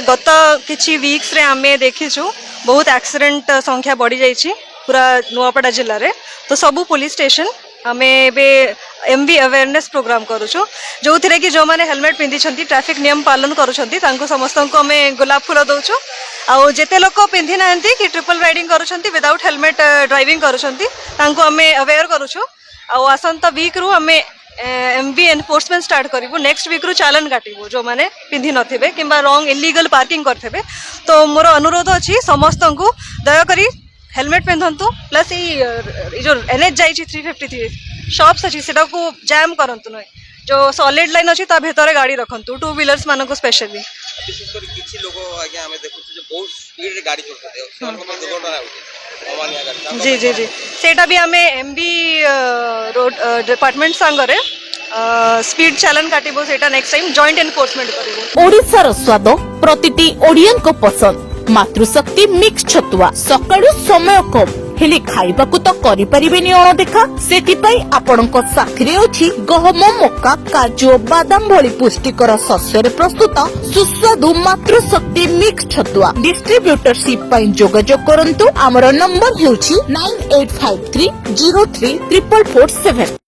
गत किछि वीक्स रे आमे देखिछु बहुत एक्सीडेंट संख्या बढ़ी जाइछि पूरा नुआपड़ा जिल्ला रे। तो सबू पुलिस स्टेशन आमे एबे एमवी अवेयरनेस प्रोग्राम करूछु जो थिरे कि जो माने हेलमेट पिंधि छंती ट्रैफिक नियम पालन करूछंती तांको समस्त को आमे गुलाब फूल दउछु। आ जेते लोक पिंधि नांती कि ट्रिपल राइडिंग करूछंती विदाउट हेलमेट ड्राइविंग करूछंती तांको आमे अवेयर करूछु। आ आसंता वीक रु आमे एमवी एनफोर्समेंट स्टार्ट करिवु। नेक्स्ट वीक रु चालान काटिवु जो माने पिंधि नथिबे किंबा रॉन्ग इलीगल पार्किंग करथेबे। तो मोर अनुरोध अछि समस्त को दया करी हेलमेट पिंधंतु प्लस ये जो एनएच जाइछि 353 शॉप्स अछि सेटा को जाम करंतु नै जो सॉलिड लाइन अछि ता भीतर गाड़ी रखंतु टू व्हीलर्स मानको को स्पेशली विशेष कर किछि लोग आगे हमें देखु जे बहुत स्पीड रे गाड़ी चलते है उनको दुर्घटना होते अमानिया गाड़ी। जी जी जी सेटा भी हमें एमबी रोड डिपार्टमेंट संगरे स्पीड चालान काटिबो सेटा नेक्स्ट टाइम जॉइंट एनफोर्समेंट करिवो। ओडिसा रो स्वाद प्रतिटी ओडियन को पसंद मातृशक्ति मिक्स छतुआ सकाळु समय कम हेले खाइबाकू तो करि परिबेनी अणदेखा सेतिपई आपणक साथिरे अछि गहम मक्का काजू बादाम भଳି पुष्टिकर शस्ୟରେ प्रस्तुत सुस्वादु मातृशक्ति मिक्स छतुआ डिस्ट्रीब्यूटरशिप पई जोगाजोग करंतु। हमर नंबर हेउछि 9853033447।